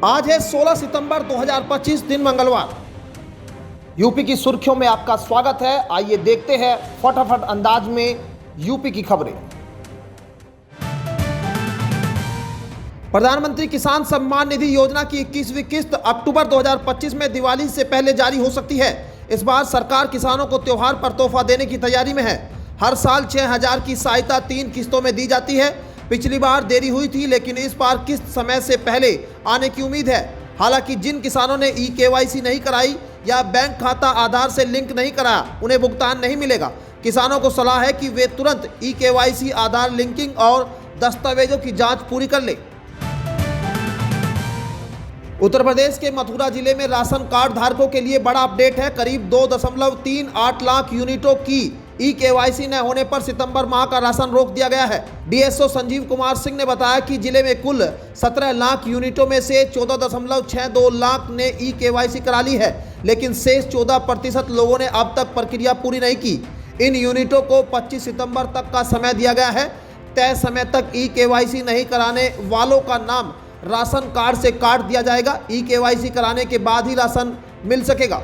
आज है 16 सितंबर 2025 दिन मंगलवार। यूपी की सुर्खियों में आपका स्वागत है। आइए देखते हैं फटाफट अंदाज में यूपी की खबरें। प्रधानमंत्री किसान सम्मान निधि योजना की 21वीं किस्त अक्टूबर 2025 में दिवाली से पहले जारी हो सकती है। इस बार सरकार किसानों को त्योहार पर तोहफा देने की तैयारी में है। हर साल 6000 की सहायता 3 किस्तों में दी जाती है। पिछली बार देरी हुई थी, लेकिन इस बार किस्त समय से पहले आने की उम्मीद है। हालांकि जिन किसानों ने ई-केवाईसी नहीं कराई या बैंक खाता आधार से लिंक नहीं कराया, उन्हें भुगतान नहीं मिलेगा। किसानों को सलाह है कि वे तुरंत ई-केवाईसी, आधार लिंकिंग और दस्तावेजों की जांच पूरी कर लें। उत्तर प्रदेश के मथुरा जिले में राशन कार्ड धारकों के लिए बड़ा अपडेट है। करीब 2.38 लाख यूनिटों की ई-केवाईसी न होने पर सितंबर माह का राशन रोक दिया गया है। डीएसओ संजीव कुमार सिंह ने बताया कि जिले में कुल 17 लाख यूनिटों में से 14.62 लाख ने ई-केवाईसी करा ली है, लेकिन शेष 14% लोगों ने अब तक प्रक्रिया पूरी नहीं की। इन यूनिटों को 25 सितंबर तक का समय दिया गया है। तय समय तक ई-केवाईसी नहीं कराने वालों का नाम राशन कार्ड से काट दिया जाएगा। ई-केवाईसी कराने के बाद ही राशन मिल सकेगा।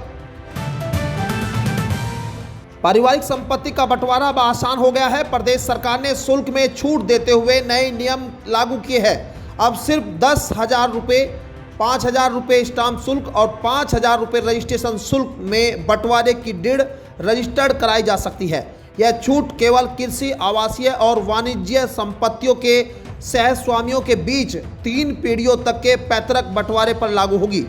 पारिवारिक संपत्ति का बंटवारा अब आसान हो गया है। प्रदेश सरकार ने शुल्क में छूट देते हुए नए नियम लागू किए हैं। अब सिर्फ 10,000 रुपये, 5,000 रुपये स्टाम्प शुल्क और 5,000 रुपये रजिस्ट्रेशन शुल्क में बंटवारे की डीड रजिस्टर्ड कराई जा सकती है। यह छूट केवल कृषि, आवासीय और वाणिज्य संपत्तियों के सहस्वामियों के बीच 3 पीढ़ियों तक के पैतृक बंटवारे पर लागू होगी।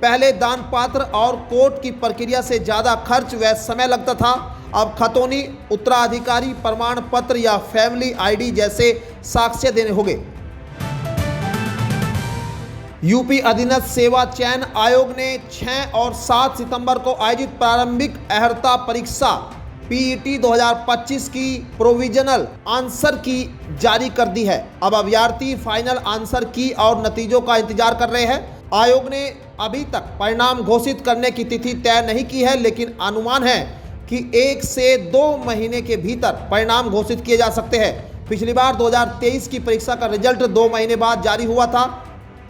पहले दान पात्र और कोर्ट की प्रक्रिया से ज़्यादा खर्च व समय लगता था। अब खतौनी, उत्तराधिकारी प्रमाण पत्र या फैमिली आईडी जैसे साक्ष्य देने होंगे। यूपी अधीनस्थ सेवा चयन आयोग ने 6 और 7 सितंबर को आयोजित प्रारंभिक अर्हता परीक्षा पीईटी 2025 की प्रोविजनल आंसर की जारी कर दी है। अब अभ्यर्थी फाइनल आंसर की और नतीजों का इंतजार कर रहे हैं। आयोग ने अभी तक परिणाम घोषित करने की तिथि तय नहीं की है, लेकिन अनुमान है कि 1 से 2 महीने के भीतर परिणाम घोषित किए जा सकते हैं। पिछली बार 2023 की परीक्षा का रिजल्ट 2 महीने बाद जारी हुआ था।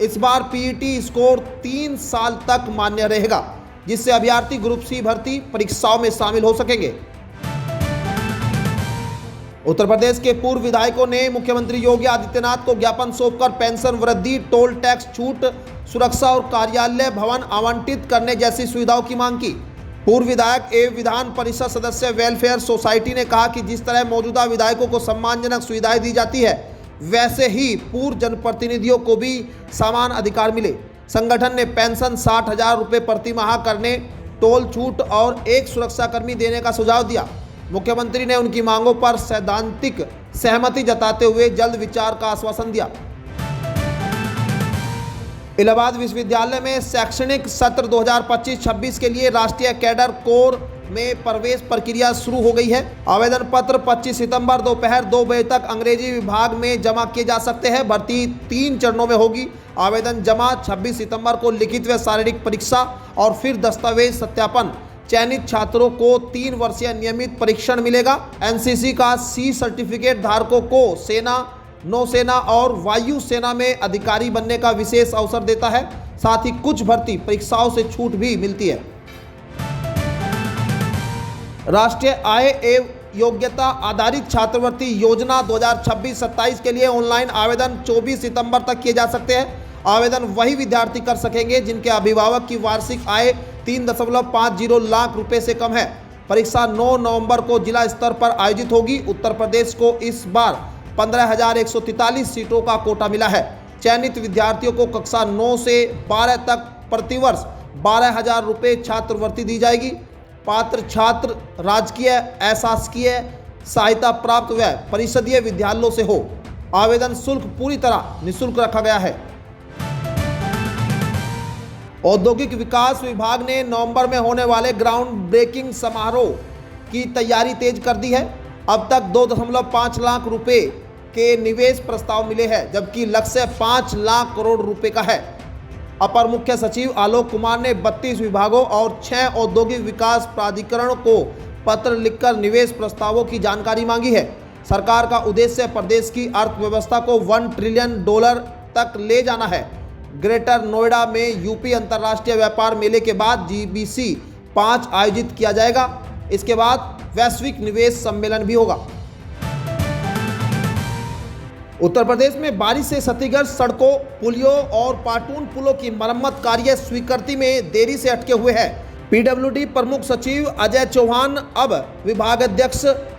इस बार पीईटी स्कोर 3 साल तक मान्य रहेगा, जिससे अभ्यर्थी ग्रुप सी भर्ती परीक्षाओं में शामिल हो सकेंगे। उत्तर प्रदेश के पूर्व विधायकों ने मुख्यमंत्री योगी आदित्यनाथ को ज्ञापन सौंपकर पेंशन वृद्धि, टोल टैक्स छूट, सुरक्षा और कार्यालय भवन आवंटित करने जैसी सुविधाओं की मांग की। पूर्व विधायक एवं विधान परिषद सदस्य वेलफेयर सोसाइटी ने कहा कि जिस तरह मौजूदा विधायकों को सम्मानजनक सुविधाएं दी जाती है, वैसे ही पूर्व जनप्रतिनिधियों को भी समान अधिकार मिले। संगठन ने पेंशन 60,000 रुपये प्रति माह करने, टोल छूट और एक सुरक्षाकर्मी देने का सुझाव दिया। मुख्यमंत्री ने उनकी मांगों पर सैद्धांतिक सहमति जताते हुए जल्द विचार का आश्वासन दिया। इलाहाबाद विश्वविद्यालय में शैक्षणिक सत्र 2025-26 के लिए राष्ट्रीय कैडर कोर में प्रवेश प्रक्रिया शुरू हो गई है। आवेदन पत्र 25 सितंबर दोपहर 2 बजे तक अंग्रेजी विभाग में जमा किए जा सकते हैं। भर्ती 3 चरणों में होगी। आवेदन जमा 26 सितंबर को लिखित व शारीरिक परीक्षा और फिर दस्तावेज सत्यापन। चयनित छात्रों को 3 वर्षीय नियमित परीक्षण मिलेगा। एनसीसी का सी सर्टिफिकेट धारकों को सेना, नौसेना और वायु सेना में अधिकारी बनने का विशेष अवसर देता है। साथ ही कुछ भर्ती परीक्षाओं से छूट भी मिलती है। राष्ट्रीय आय एवं योग्यता आधारित छात्रवृत्ति योजना 2026-27 के लिए ऑनलाइन आवेदन 24 सितंबर तक किए जा सकते हैं। आवेदन वही विद्यार्थी कर सकेंगे जिनके अभिभावक की वार्षिक आय 3.50 लाख रुपए से कम है। परीक्षा 9 नवंबर को जिला स्तर पर आयोजित होगी। उत्तर प्रदेश को इस बार 15,143 सीटों का कोटा मिला है। चयनित विद्यार्थियों को कक्षा 9 से 12 तक प्रतिवर्ष 12,000 रुपये छात्रवृत्ति दी जाएगी। पात्र छात्र राजकीय, अशासकीय सहायता प्राप्त व परिषदीय विद्यालयों से हो। आवेदन शुल्क पूरी तरह निःशुल्क रखा गया है। औद्योगिक विकास विभाग ने नवंबर में होने वाले ग्राउंड ब्रेकिंग समारोह की तैयारी तेज कर दी है। अब तक 2.5 लाख रुपए के निवेश प्रस्ताव मिले हैं, जबकि लक्ष्य 5 लाख करोड़ रुपए का है। अपर मुख्य सचिव आलोक कुमार ने 32 विभागों और 6 औद्योगिक विकास प्राधिकरणों को पत्र लिखकर निवेश प्रस्तावों की जानकारी मांगी है। सरकार का उद्देश्य प्रदेश की अर्थव्यवस्था को $1 ट्रिलियन तक ले जाना है। ग्रेटर नोएडा में यूपी अंतर्राष्ट्रीय व्यापार मेले के बाद GBC 5 आयोजित किया जाएगा। इसके बाद वैश्विक निवेश सम्मेलन भी होगा। उत्तर प्रदेश में बारिश से क्षतिग्रस्त सड़कों, पुलियों और पाटून पुलों की मरम्मत कार्य स्वीकृति में देरी से अटके हुए हैं। PWD प्रमुख सचिव अजय चौहान अब विभागाध्यक्ष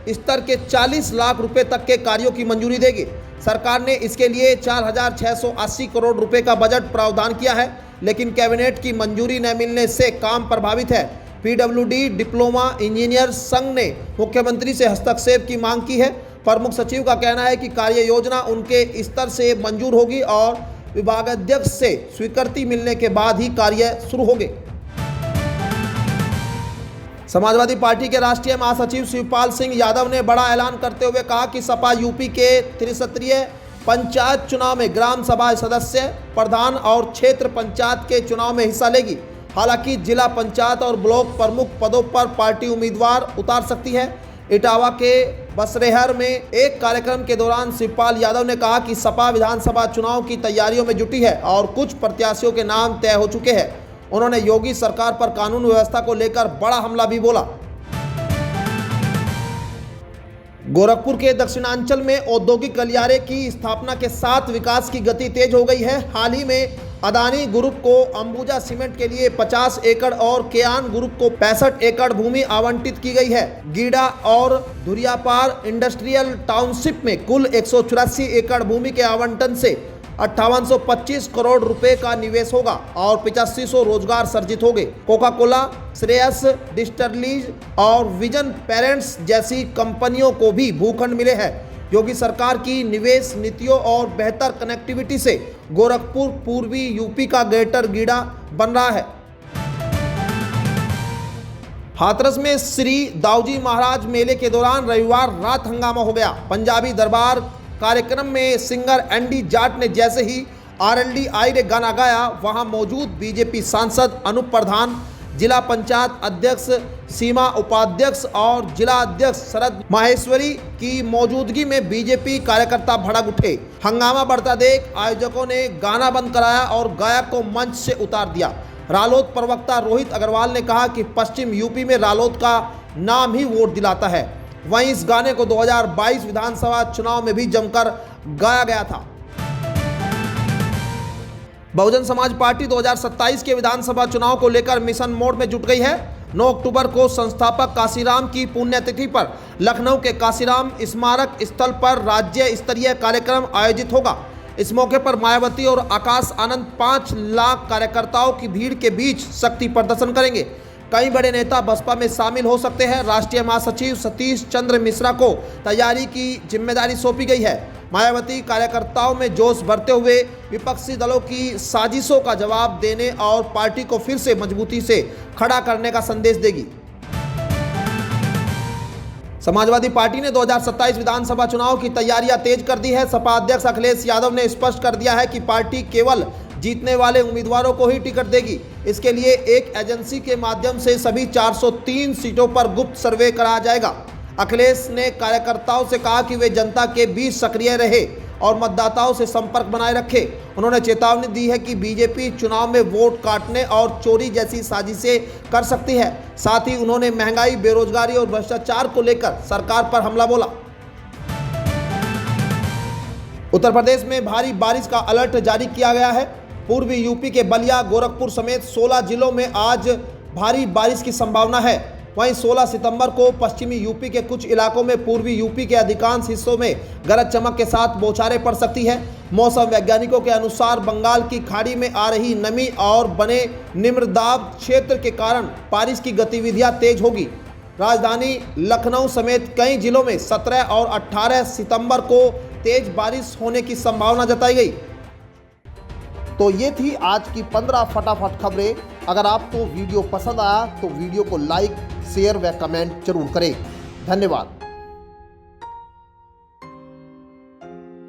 स्तर के 40 लाख रुपए तक के कार्यों की मंजूरी देगी। सरकार ने इसके लिए 4,680 करोड़ रुपए का बजट प्रावधान किया है, लेकिन कैबिनेट की मंजूरी न मिलने से काम प्रभावित है। PWD डिप्लोमा इंजीनियर संघ ने मुख्यमंत्री से हस्तक्षेप की मांग की है। प्रमुख सचिव का कहना है कि कार्य योजना उनके स्तर से मंजूर होगी और विभागाध्यक्ष से स्वीकृति मिलने के बाद ही कार्य शुरू होंगे। समाजवादी पार्टी के राष्ट्रीय महासचिव शिवपाल सिंह यादव ने बड़ा ऐलान करते हुए कहा कि सपा यूपी के त्रिस्तरीय पंचायत चुनाव में ग्राम सभा सदस्य, प्रधान और क्षेत्र पंचायत के चुनाव में हिस्सा लेगी। हालांकि जिला पंचायत और ब्लॉक प्रमुख पदों पर पार्टी उम्मीदवार उतार सकती है। इटावा के बसरेहर में एक कार्यक्रम के दौरान शिवपाल यादव ने कहा कि सपा विधानसभा चुनाव की तैयारियों में जुटी है और कुछ प्रत्याशियों के नाम तय हो चुके हैं। उन्होंने योगी सरकार पर कानून व्यवस्था को लेकर बड़ा हमला भी बोला। गोरखपुर के दक्षिणांचल में औद्योगिक गलियारे की स्थापना के साथ विकास की गति तेज हो गई है। हाल ही में अदानी ग्रुप को अंबुजा सीमेंट के लिए 50 एकड़ और केआन ग्रुप को 65 एकड़ भूमि आवंटित की गई है। गीडा और धुरियापार इंडस्ट्रियल टाउनशिप में कुल 184 एकड़ भूमि के आवंटन से 5825 करोड़ रुपए का निवेश होगा और 8500 रोजगार सर्जित होंगे। कोका कोला, श्रेयस डिस्टिलरीज और विजन पेरेंट्स जैसी कंपनियों को भी भूखंड मिले हैं। योगी सरकार की निवेश नीतियों और बेहतर कनेक्टिविटी से गोरखपुर पूर्वी यूपी का ग्रेटर गीडा बन रहा है। हाथरस में श्री दाऊजी महाराज मेले के दौरान रविवार रात हंगामा हो गया। पंजाबी दरबार कार्यक्रम में सिंगर एंडी जाट ने जैसे ही RLDI ने गाना गाया, वहां मौजूद बीजेपी सांसद अनूप प्रधान, जिला पंचायत अध्यक्ष सीमा उपाध्यक्ष और जिला अध्यक्ष शरद माहेश्वरी की मौजूदगी में बीजेपी कार्यकर्ता भड़क उठे। हंगामा बढ़ता देख आयोजकों ने गाना बंद कराया और गायक को मंच से उतार दिया। रालोद प्रवक्ता रोहित अग्रवाल ने कहा कि पश्चिम यूपी में रालोद का नाम ही वोट दिलाता है। वहीं इस गाने को 2022 विधानसभा चुनाव में भी जमकर गाया गया था। बहुजन समाज पार्टी 2027 के विधानसभा चुनाव को लेकर मिशन मोड में जुट गई है। 9 अक्टूबर को संस्थापक काशीराम की पुण्यतिथि पर लखनऊ के काशीराम स्मारक स्थल पर राज्य स्तरीय कार्यक्रम आयोजित होगा। इस मौके पर मायावती और आकाश आनंद 5 लाख कार्यकर्ताओं की भीड़ के बीच शक्ति प्रदर्शन करेंगे। कई बड़े नेता बसपा में शामिल हो सकते हैं। राष्ट्रीय महासचिव सतीश चंद्र मिश्रा को तैयारी की जिम्मेदारी सौंपी गई है। मायावती कार्यकर्ताओं में जोश भरते हुए विपक्षी दलों की साजिशों का जवाब देने और पार्टी को फिर से मजबूती से खड़ा करने का संदेश देगी। समाजवादी पार्टी ने 2027 विधानसभा चुनाव की तैयारियां तेज कर दी है। सपा अध्यक्ष अखिलेश यादव ने स्पष्ट कर दिया है कि पार्टी केवल जीतने वाले उम्मीदवारों को ही टिकट देगी। इसके लिए एक एजेंसी के माध्यम से सभी 403 सीटों पर गुप्त सर्वे कराया जाएगा। अखिलेश ने कार्यकर्ताओं से कहा कि वे जनता के बीच सक्रिय रहे और मतदाताओं से संपर्क बनाए रखे। उन्होंने चेतावनी दी है कि बीजेपी चुनाव में वोट काटने और चोरी जैसी साजिशें कर सकती है। साथ ही उन्होंने महंगाई, बेरोजगारी और भ्रष्टाचार को लेकर सरकार पर हमला बोला। उत्तर प्रदेश में भारी बारिश का अलर्ट जारी किया गया है। पूर्वी यूपी के बलिया, गोरखपुर समेत 16 जिलों में आज भारी बारिश की संभावना है। वहीं 16 सितंबर को पश्चिमी यूपी के कुछ इलाकों में पूर्वी यूपी के अधिकांश हिस्सों में गरज चमक के साथ बौछारें पड़ सकती है। मौसम वैज्ञानिकों के अनुसार बंगाल की खाड़ी में आ रही नमी और बने निम्न दाब क्षेत्र के कारण बारिश की गतिविधियां तेज होगी। राजधानी लखनऊ समेत कई जिलों में 17 और 18 सितंबर को तेज बारिश होने की संभावना जताई गई। तो ये थी आज की 15 फटाफट खबरें। अगर आपको वीडियो पसंद आया तो वीडियो को लाइक, शेयर व कमेंट जरूर करें। धन्यवाद।